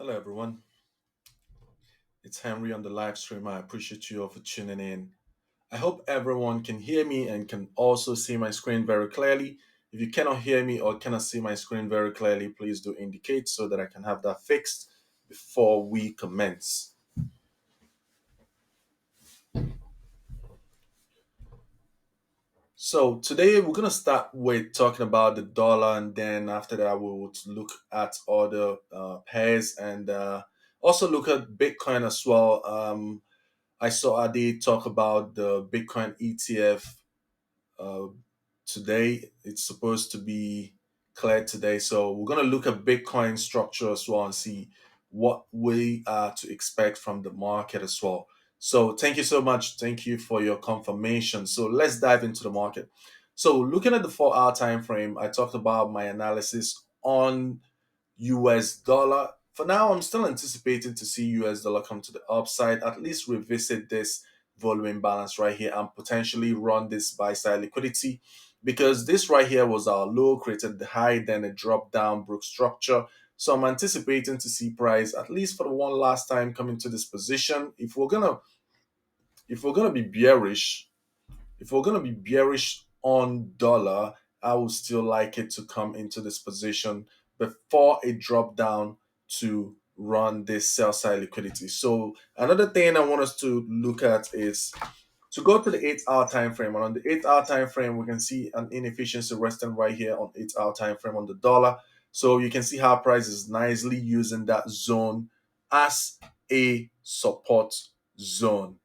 Hello, everyone. It's Henry on the live stream. I appreciate you all for tuning in. I hope everyone can hear me and can also see my screen very clearly. If you cannot hear me or cannot see my screen very clearly, please do indicate so that I can have that fixed before we commence. So, today we're going to start with talking about the dollar, and then after that, we will look at other pairs and also look at Bitcoin as well. I saw Adi talk about the Bitcoin ETF uh, today. It's supposed to be cleared today. So we're going to look at Bitcoin structure as well and see what we are to expect from the market as well. So thank you so much. Thank you for your confirmation. So let's dive into the market. So looking at the 4 hour time frame, I talked about my analysis on US dollar. For now, I'm still anticipating to see US dollar come to the upside, at least revisit this volume imbalance right here and potentially run this buy side liquidity because this right here was our low, created the high, then it dropped down, broke structure. So I'm anticipating to see price at least for the one last time coming to this position. If we're gonna be bearish, if we're going to be bearish on dollar, I would still like it to come into this position before it drop down to run this sell side liquidity. So another thing I want us to look at is to go to the 8 hour time frame. And on the 8 hour time frame, we can see an inefficiency resting right here on 8 hour time frame on the dollar. So you can see how price is nicely using that zone as a support zone.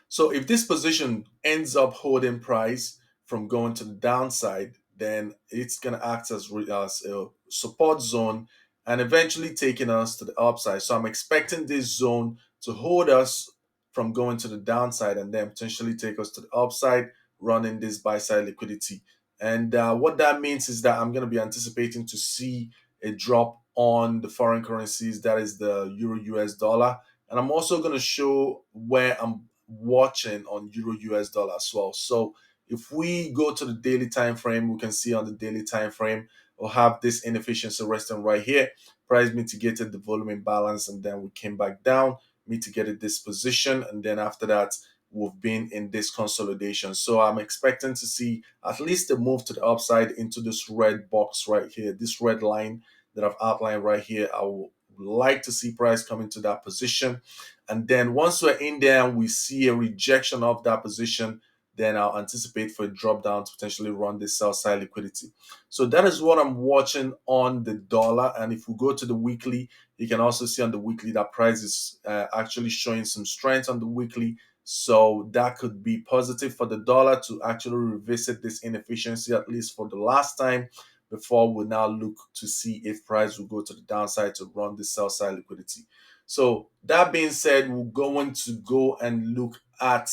So if this position ends up holding price from going to the downside, then it's going to act as a support zone and eventually taking us to the upside. So I'm expecting this zone to hold us from going to the downside and then potentially take us to the upside, running this buy side liquidity. And what that means is that I'm going to be anticipating to see a drop on the foreign currencies, that is the Euro US dollar. And I'm also going to show where I'm watching on Euro US dollar as well. So if we go to the daily time frame, we can see on the daily time frame we'll have this inefficiency resting right here. Price mitigated the volume imbalance and then we came back down, mitigated this position, and then after that we've been in this consolidation. So I'm expecting to see at least a move to the upside into this red box right here, this red line that I've outlined right here. I would like to see price come into that position, and then once we're in there and we see a rejection of that position, then I'll anticipate for a drop down to potentially run this sell side liquidity. So that is what I'm watching on the dollar. And if we go to the weekly, you can also see on the weekly that price is actually showing some strength on the weekly. So that could be positive for the dollar to actually revisit this inefficiency, at least for the last time, before we now look to see if price will go to the downside to run the sell side liquidity. So that being said, we're going to go and look at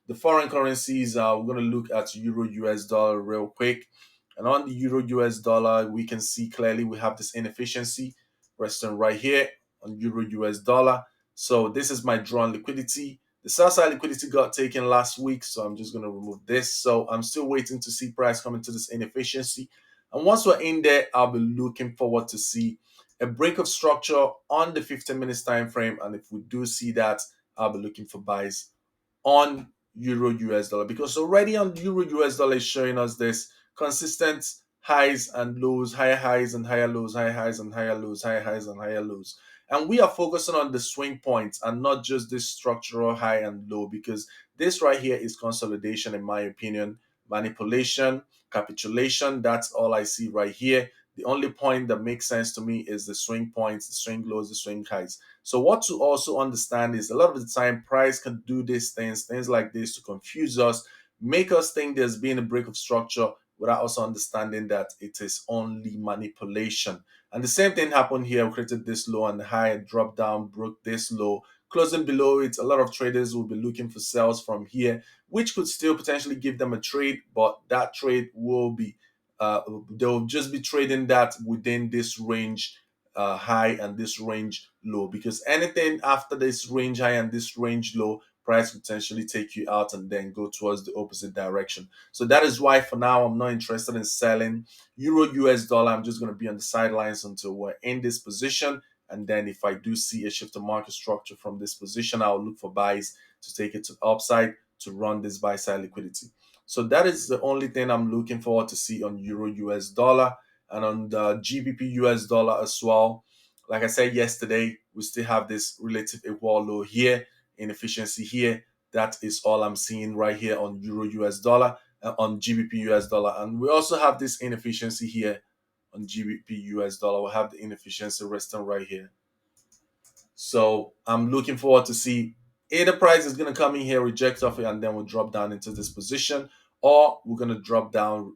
the foreign currencies. We're going to look at Euro US dollar real quick. And on the Euro US dollar, we can see clearly we have this inefficiency resting right here on Euro US dollar. So this is my drawn liquidity. The sell side liquidity got taken last week, so I'm just going to remove this. So I'm still waiting to see price come into this inefficiency. And once we're in there, I'll be looking forward to see a break of structure on the 15 minutes time frame. And if we do see that, I'll be looking for buys on Euro US dollar, because already on Euro US dollar is showing us this consistent highs and lows, higher highs and higher lows, higher highs and higher lows, higher highs and higher lows. And we are focusing on the swing points and not just this structural high and low, because this right here is consolidation, in my opinion, manipulation, capitulation. That's all I see right here. The only point that makes sense to me is the swing points, the swing lows, the swing highs. So what to also understand is a lot of the time price can do these things like this to confuse us, make us think there's been a break of structure without also understanding that it is only manipulation. And the same thing happened here. We created this low and high, dropped down, broke this low, closing below it. A lot of traders will be looking for sales from here, which could still potentially give them a trade, but that trade will be they'll just be trading that within this range high and this range low, because anything after this range high and this range low, price potentially take you out and then go towards the opposite direction. So that is why for now I'm not interested in selling Euro US dollar. I'm just going to be on the sidelines until we're in this position And then if I do see a shift in market structure from this position, I'll look for buys to take it to the upside to run this buy side liquidity. So that is the only thing I'm looking forward to see on Euro US dollar and on the GBP US dollar as well. Like I said yesterday, we still have this relative equal low here, inefficiency here. That is all I'm seeing right here on Euro US dollar, on GBP US dollar. And we also have this inefficiency here on GBP US dollar. We have the inefficiency resting right here. So I'm looking forward to see either price is going to come in here, reject off it, and then we'll drop down into this position, or we're going to drop down,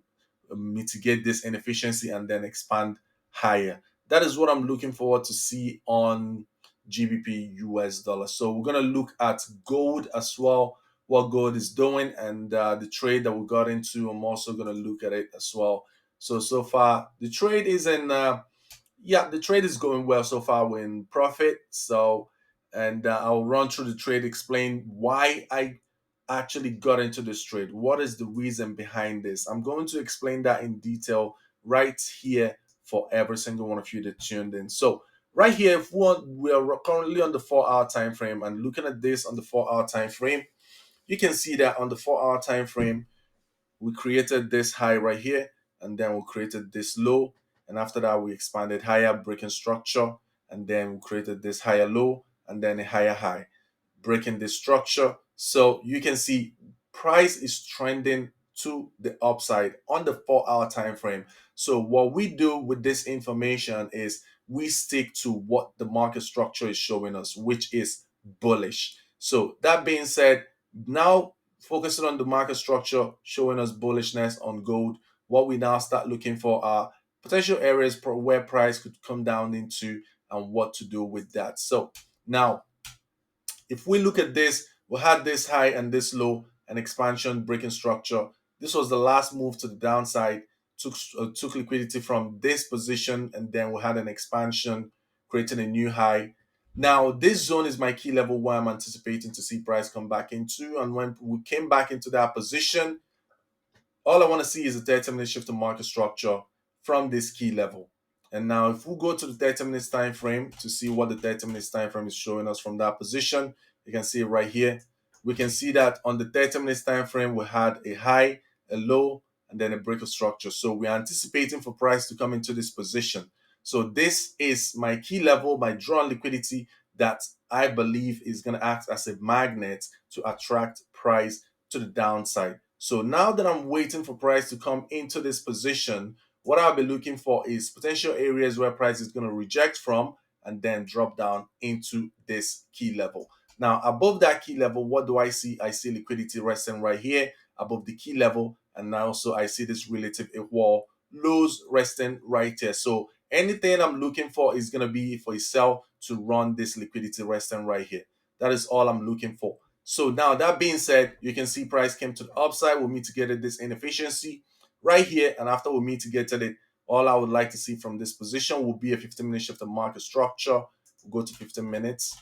mitigate this inefficiency, and then expand higher. That is what I'm looking forward to see on GBP US dollar. So we're going to look at gold as well, what gold is doing, and the trade that we got into. I'm also going to look at it as well. So far, the trade is in. Yeah, the trade is going well so far. We're in profit. So, and I'll run through the trade, explain why I actually got into this trade. What is the reason behind this? I'm going to explain that in detail right here for every single one of you that tuned in. So, right here, if we are currently on the 4 hour time frame and looking at this on the 4 hour time frame, you can see that on the 4 hour time frame, we created this high right here, and then we created this low, and after that we expanded higher, breaking structure, and then we created this higher low and then a higher high, breaking this structure. So you can see price is trending to the upside on the 4 hour time frame. So what we do with this information is we stick to what the market structure is showing us, which is bullish. So that being said, now focusing on the market structure showing us bullishness on gold, what we now start looking for are potential areas where price could come down into and what to do with that. So now if we look at this, we had this high and this low, an expansion breaking structure. This was the last move to the downside, took liquidity from this position, and then we had an expansion, creating a new high. Now, this zone is my key level where I'm anticipating to see price come back into. And when we came back into that position, all I want to see is a 30-minute shift in market structure from this key level. And now if we go to the 30 minutes time frame to see what the 30 minutes time frame is showing us from that position, you can see it right here. We can see that on the 30 minutes time frame, we had a high, a low, and then a break of structure. So we're anticipating for price to come into this position. So this is my key level, my drawn liquidity that I believe is going to act as a magnet to attract price to the downside. So now that I'm waiting for price to come into this position, what I'll be looking for is potential areas where price is going to reject from and then drop down into this key level. Now, above that key level, what do I see? I see liquidity resting right here above the key level. And now also I see this relative equal lows resting right here. So anything I'm looking for is going to be for a sell to run this liquidity resting right here. That is all I'm looking for. So now that being said, you can see price came to the upside. We mitigated this inefficiency right here. And after we mitigated it, all I would like to see from this position will be a 15-minute shift of market structure. We'll go to 15 minutes.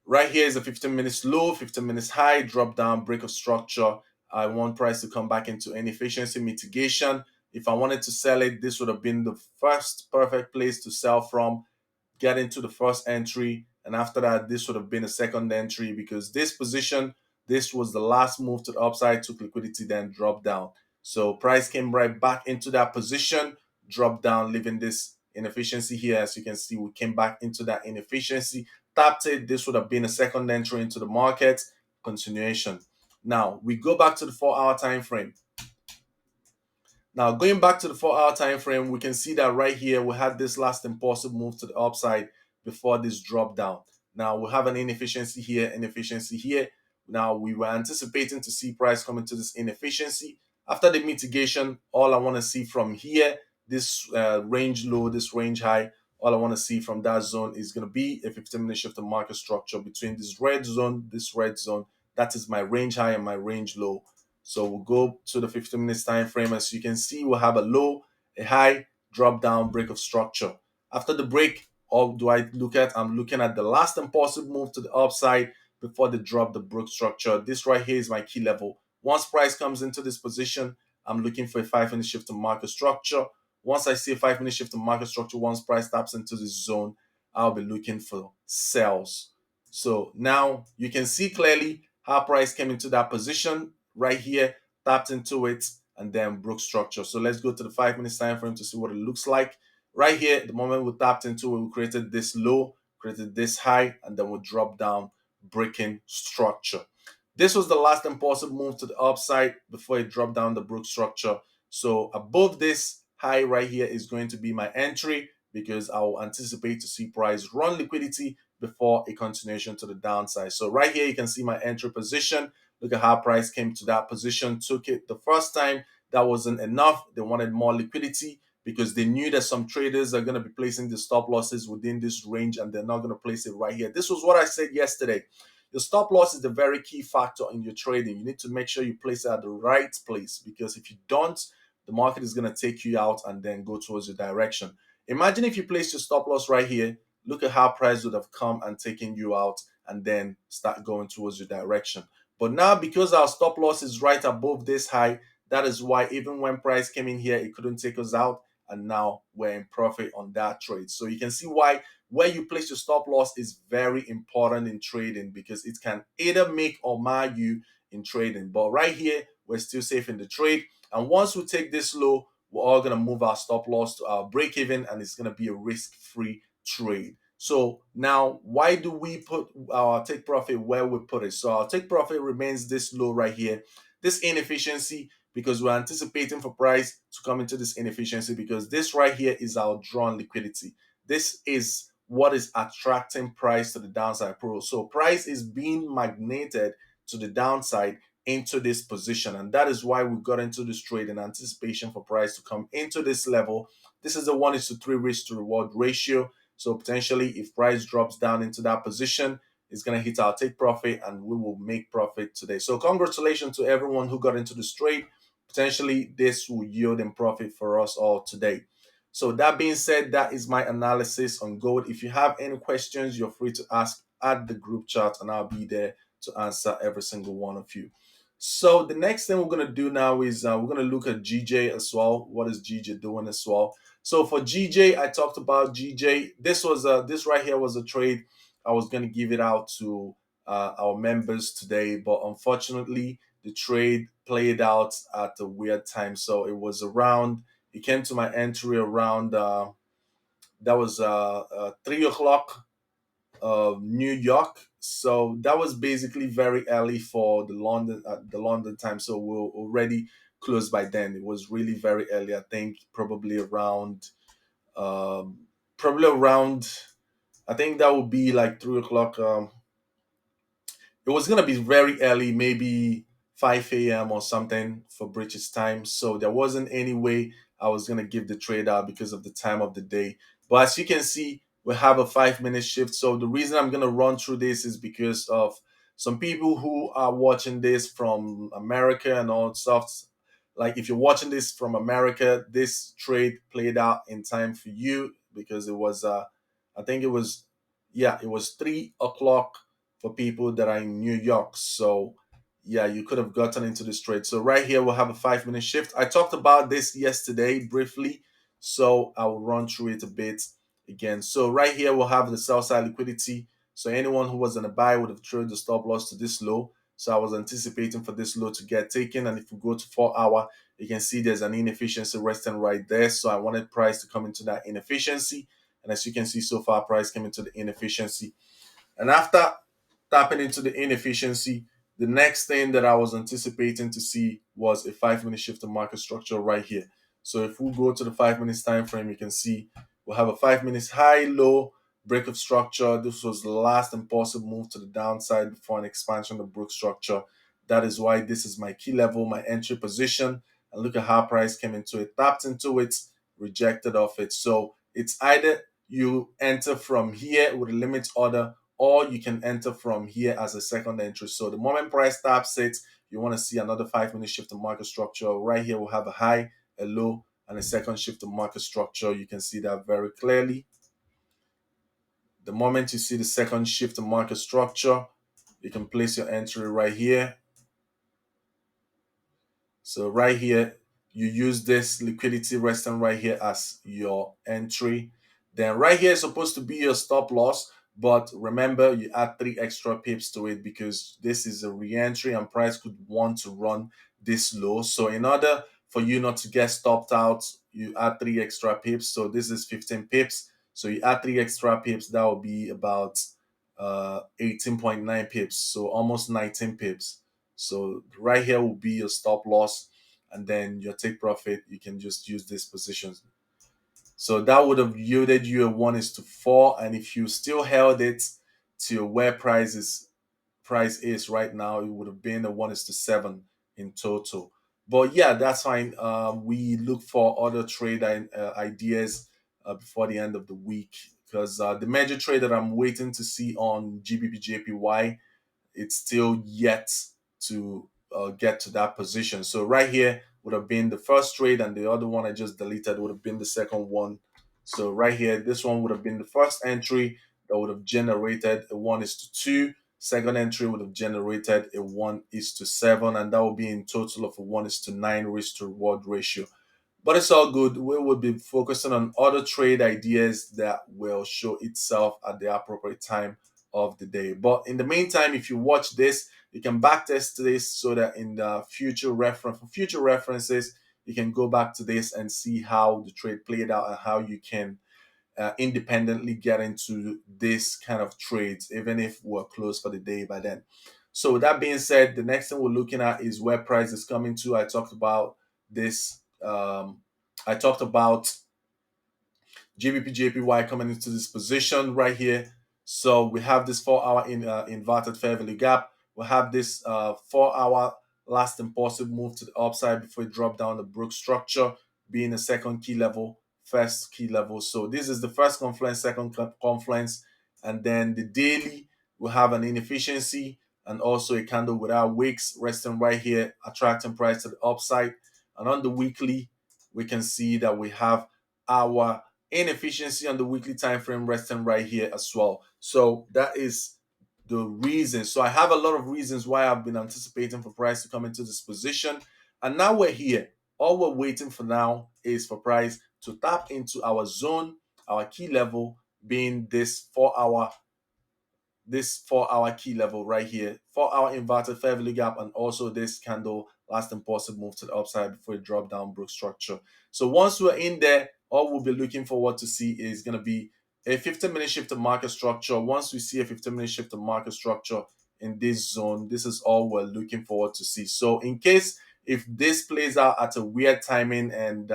Right here is a 15 minutes low, 15 minutes high, drop down, break of structure. I want price to come back into inefficiency mitigation. If I wanted to sell it, this would have been the first perfect place to sell from, get into the first entry, and after that this would have been a second entry because this position, this was the last move to the upside, took liquidity, then dropped down. So price came right back into that position, dropped down, leaving this inefficiency here. As you can see, we came back into that inefficiency, tapped it. This would have been a second entry into the market, continuation. Now we go back to the 4 hour time frame. Now, going back to the 4 hour time frame, we can see that right here we had this last impulsive move to the upside before this drop down. Now we have an inefficiency here, inefficiency here. Now we were anticipating to see price come into this inefficiency. After the mitigation, all I want to see from here, this range low, this range high, all I want to see from that zone is going to be a 15-minute shift of market structure between this red zone, this red zone. That is my range high and my range low. So we'll go to the 15 minutes time frame. As you can see, we'll have a low, a high, drop down, break of structure. After the break, all do I look at? I'm looking at the last impulsive move to the upside before they drop the broke structure. This right here is my key level. Once price comes into this position, I'm looking for a 5-minute shift to market structure. Once I see a 5 minute shift in market structure, once price taps into this zone, I'll be looking for sells. So now you can see clearly how price came into that position right here, tapped into it, and then broke structure. So let's go to the 5 minute time frame to see what it looks like. Right here, the moment we tapped into it, we created this low, created this high, and then we drop down, breaking structure. This was the last impulsive move to the upside before it dropped down the broke structure. So above this high right here is going to be my entry because I will anticipate to see price run liquidity before a continuation to the downside. So right here you can see my entry position. Look at how price came to that position, took it the first time. That wasn't enough. They wanted more liquidity because they knew that some traders are going to be placing the stop losses within this range and they're not going to place it right here. This was what I said yesterday. The stop loss is the very key factor in your trading. You need to make sure you place it at the right place because if you don't, the market is going to take you out and then go towards your direction. Imagine if you place your stop loss right here. Look at how price would have come and taken you out and then start going towards your direction. But now, because our stop loss is right above this high, that is why even when price came in here, it couldn't take us out. And now we're in profit on that trade. So you can see why where you place your stop loss is very important in trading because it can either make or mar you in trading. But right here, we're still safe in the trade. And once we take this low, we're all going to move our stop loss to our break even and it's going to be a risk-free trade. So now, why do we put our take profit where we put it? So our take profit remains this low right here. This inefficiency, because we're anticipating for price to come into this inefficiency because this right here is our drawn liquidity. This is what is attracting price to the downside pro. So price is being magneted to the downside into this position. And that is why we got into this trade in anticipation for price to come into this level. This is a 1:3 risk to reward ratio. So potentially if price drops down into that position, it's going to hit our take profit and we will make profit today. So congratulations to everyone who got into this trade. Potentially this will yield in profit for us all today. So that being said, that is my analysis on gold. If you have any questions, you're free to ask at the group chat and I'll be there to answer every single one of you. So the next thing we're going to do now is we're going to look at GJ as well. What is GJ doing as well? So for GJ, I talked about GJ. This right here was a trade. I was going to give it out to our members today, but unfortunately, the trade played out at a weird time. So it was around. It came to my entry around. That was 3 o'clock of New York. So that was basically very early for the London time. So we're already closed by then. It was really very early. I think um, probably around. I think that would be like 3 o'clock. It was gonna be very early, maybe 5 a.m. or something for British time. So there wasn't any way I was gonna give the trade out because of the time of the day. But as you can see, we have a 5 minute shift. So the reason I'm gonna run through this is because of some people who are watching this from America and all stuff. Like if you're watching this from America, this trade played out in time for you because it was I think it was yeah, it was 3 o'clock for people that are in New York. So yeah, you could have gotten into this trade. So right here we'll have a 5 minute shift. I talked about this yesterday briefly, so I will run through it a bit again. So right here we'll have the sell side liquidity. So anyone who was in a buy would have traded the stop loss to this low. So I was anticipating for this low to get taken. And if we go to 4 hour, you can see there's an inefficiency resting right there. So I wanted price to come into that inefficiency. And as you can see so far, price came into the inefficiency. And after tapping into the inefficiency, the next thing that I was anticipating to see was a 5 minute shift in market structure right here. So if we go to the 5 minutes time frame, you can see we'll have a 5 minutes high, low, break of structure. This was the last impulsive move to the downside before an expansion of broke structure. That is why this is my key level, my entry position. And look at how price came into it, tapped into it, rejected off it. So it's either you enter from here with a limit order or you can enter from here as a second entry. So the moment price taps it, you want to see another 5 minute shift in market structure. Right here, we'll have a high, a low, and a second shift in market structure. You can see that very clearly. The moment you see the second shift in market structure, you can place your entry right here. So right here, you use this liquidity resting right here as your entry. Then right here is supposed to be your stop loss, but remember you add 3 extra pips to it because this is a re-entry and price could want to run this low. So in order for you not to get stopped out, you add 3 extra pips. So this is 15 pips. So you add 3 extra pips, that will be about 18.9 pips, so almost 19 pips. So right here will be your stop loss, and then your take profit. You can just use these positions. So that would have yielded you a 1:4, and if you still held it to where price is right now, it would have been a 1:7 in total. But yeah, that's fine. We look for other trade ideas before the end of the week, because the major trade that I'm waiting to see on GBPJPY, it's still yet to get to that position. So right here would have been the first trade, and the other one I just deleted would have been the second one. So right here, this one would have been the first entry that would have generated a 1:2. Second entry would have generated a 1:7, and that would be in total of a 1:9 risk to reward ratio. But it's all good. We will be focusing on other trade ideas that will show itself at the appropriate time of the day. But in the meantime, if you watch this, you can backtest this so that in the future references, you can go back to this and see how the trade played out and how you can independently get into this kind of trades, even if we're closed for the day by then. So with that being said, the next thing we're looking at is where price is coming to. I talked about this. I talked about GBP coming into this position right here. So we have this 4 hour inverted fair value gap. We have this 4 hour last impulsive move to the upside before it dropped down the Brook structure, being a second key level, first key level. So this is the first confluence, second confluence, and then the daily will have an inefficiency and also a candle without wicks resting right here, attracting price to the upside. And on the weekly, we can see that we have our inefficiency on the weekly time frame resting right here as well. So that is the reason. So I have a lot of reasons why I've been anticipating for price to come into this position. And now we're here. All we're waiting for now is for price to tap into our zone, our key level being this 4 hour key level right here, 4 hour inverted fair value gap, and also this candle last impulsive move to the upside before it drop down Brook structure. So once we're in there, all we'll be looking forward to see is going to be a 15-minute shift to market structure. Once we see a 15-minute shift to market structure in this zone, this is all we're looking forward to see. So in case if this plays out at a weird timing and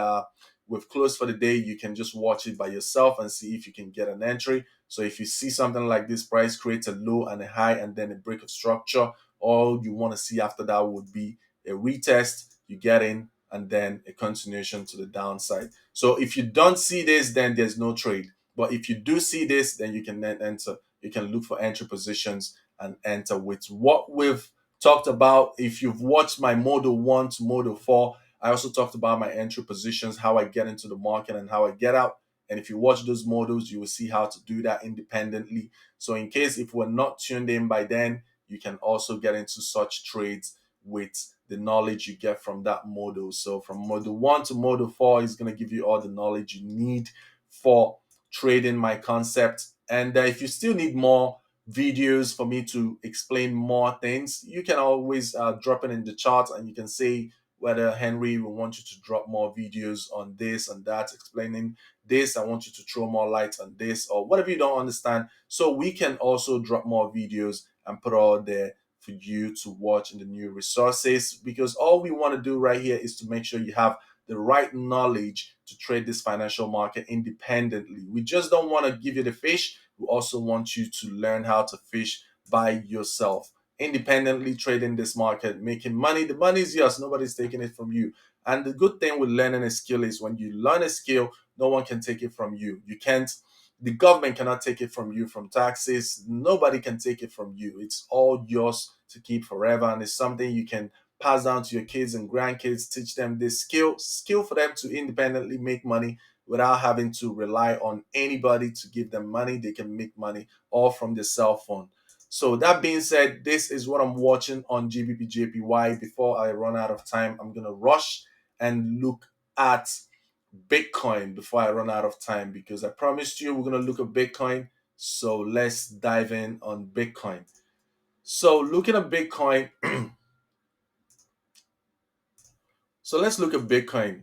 we've closed for the day, you can just watch it by yourself and see if you can get an entry. So if you see something like this, price creates a low and a high and then a break of structure, all you want to see after that would be a retest, you get in, and then a continuation to the downside. So if you don't see this, then there's no trade. But if you do see this, then you can then enter. You can look for entry positions and enter with what we've talked about. If you've watched my Model 1 to Model 4, I also talked about my entry positions, how I get into the market and how I get out. And if you watch those models, you will see how to do that independently. So in case if we're not tuned in by then, you can also get into such trades with the knowledge you get from that model. So from model 1 to model 4 is going to give you all the knowledge you need for trading my concept. And if you still need more videos for me to explain more things, you can always drop it in the chat and you can say whether Henry will want you to drop more videos on this and that, explaining this. I want you to throw more light on this or whatever you don't understand. So we can also drop more videos and put all there for you to watch in the new resources, because all we want to do right here is to make sure you have the right knowledge to trade this financial market independently. We just don't want to give you the fish. We also want you to learn how to fish by yourself, independently trading this market, making money. The money is yours. Nobody's taking it from you. And the good thing with learning a skill is when you learn a skill, no one can take it from you. You can't, the government cannot take it from you, from taxes. Nobody can take it from you. It's all yours to keep forever. And it's something you can pass down to your kids and grandkids, teach them this skill for them to independently make money without having to rely on anybody to give them money. They can make money all from their cell phone. So that being said, this is what I'm watching on GBPJPY. Before I run out of time, I'm gonna rush and look at Bitcoin before I run out of time, because I promised you we're going to look at Bitcoin. So let's dive in on Bitcoin. So looking at Bitcoin, so let's look at Bitcoin.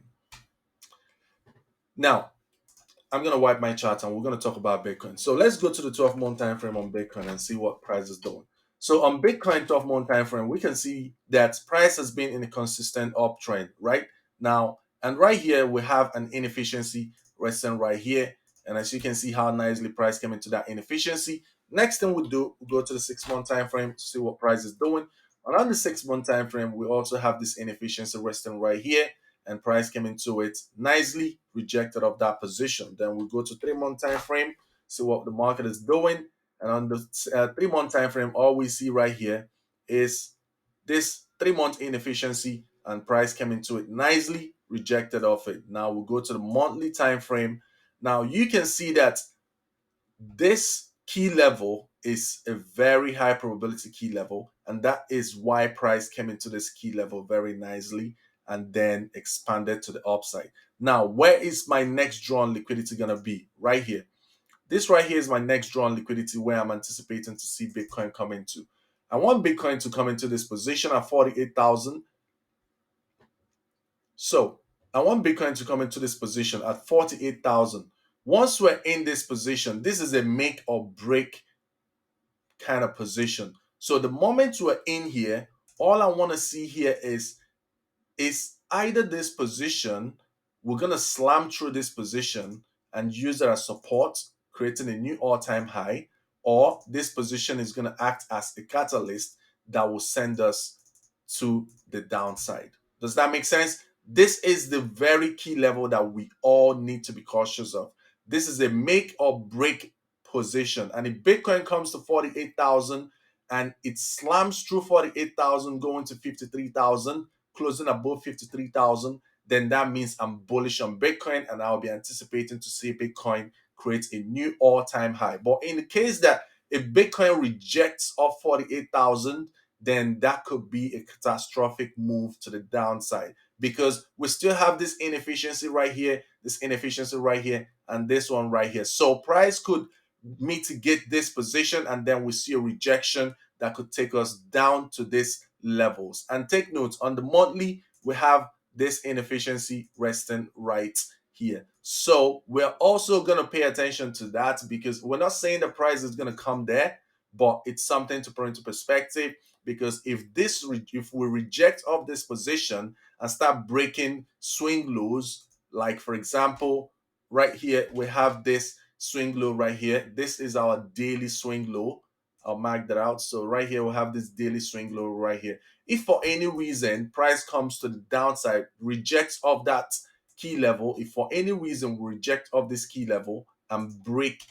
Now, I'm going to wipe my chart and we're going to talk about Bitcoin. So let's go to the 12-month time frame on Bitcoin and see what price is doing. So on Bitcoin 12-month time frame, we can see that price has been in a consistent uptrend, right? Now, and right here, we have an inefficiency resting right here. And as you can see how nicely price came into that inefficiency. Next thing we do, we go to the 6-month time frame to see what price is doing. And on the 6-month time frame, we also have this inefficiency resting right here, and price came into it nicely, rejected of that position. Then we go to 3-month time frame, see what the market is doing. And on the 3-month time frame, all we see right here is this 3-month inefficiency, and price came into it nicely, rejected off it. Now we go to the monthly time frame. Now you can see that this key level is a very high probability key level, and that is why price came into this key level very nicely and then expanded to the upside. Now, where is my next drawn liquidity going to be? Right here. This right here is my next drawn liquidity where I'm anticipating to see Bitcoin come into. I want Bitcoin to come into this position at 48,000. So I want Bitcoin to come into this position at 48,000. Once we're in this position, this is a make or break kind of position. So the moment we're in here, all I want to see here is either this position, we're going to slam through this position and use it as support, creating a new all-time high, or this position is going to act as a catalyst that will send us to the downside. Does that make sense? This is the very key level that we all need to be cautious of. This is a make or break position. And if Bitcoin comes to 48,000 and it slams through 48,000 going to 53,000, closing above 53,000, then that means I'm bullish on Bitcoin and I'll be anticipating to see Bitcoin create a new all-time high. But in the case that if Bitcoin rejects off 48,000, then that could be a catastrophic move to the downside, because we still have this inefficiency right here, this inefficiency right here, and this one right here. So price could mitigate this position and then we see a rejection that could take us down to these levels. And take note, on the monthly, we have this inefficiency resting right here. So we're also going to pay attention to that, because we're not saying the price is going to come there, but it's something to put into perspective. Because if we reject off this position and start breaking swing lows, like for example, right here we have this swing low right here. This is our daily swing low. I'll mark that out. So right here, we'll have this daily swing low right here. If for any reason price comes to the downside, rejects of that key level, if for any reason we reject of this key level and break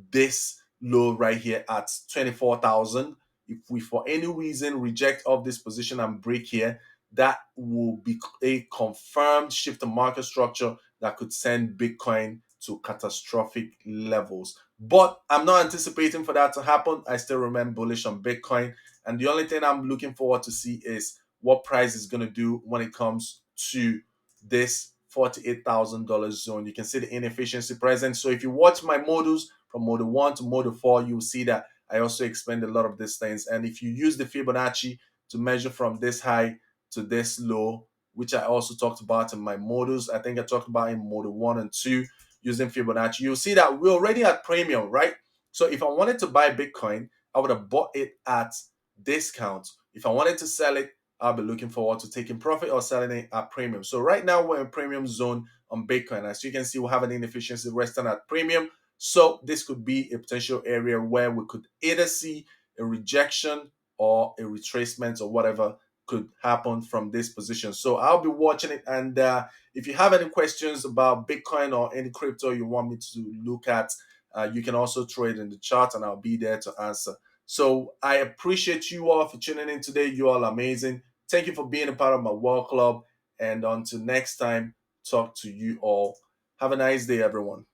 this low right here at 24,000, if we for any reason reject of this position and break here, that will be a confirmed shift in market structure that could send Bitcoin to catastrophic levels. But I'm not anticipating for that to happen. I still remain bullish on Bitcoin. And the only thing I'm looking forward to see is what price is going to do when it comes to this $48,000 zone. You can see the inefficiency present. So if you watch my models from model 1 to model 4, you'll see that I also explained a lot of these things. And if you use the Fibonacci to measure from this high to this low, which I also talked about in my models, I think I talked about in model 1 and 2, using Fibonacci, you'll see that we're already at premium, right? So if I wanted to buy Bitcoin, I would have bought it at discount. If I wanted to sell it, I'll be looking forward to taking profit or selling it at premium. So right now we're in premium zone on Bitcoin. As you can see, we have an inefficiency resting at premium. So this could be a potential area where we could either see a rejection or a retracement or whatever could happen from this position. So I'll be watching it. And if you have any questions about Bitcoin or any crypto you want me to look at, you can also throw it in the chat and I'll be there to answer. So I appreciate you all for tuning in today. You all are amazing. Thank you for being a part of my World Club. And until next time, talk to you all. Have a nice day, everyone.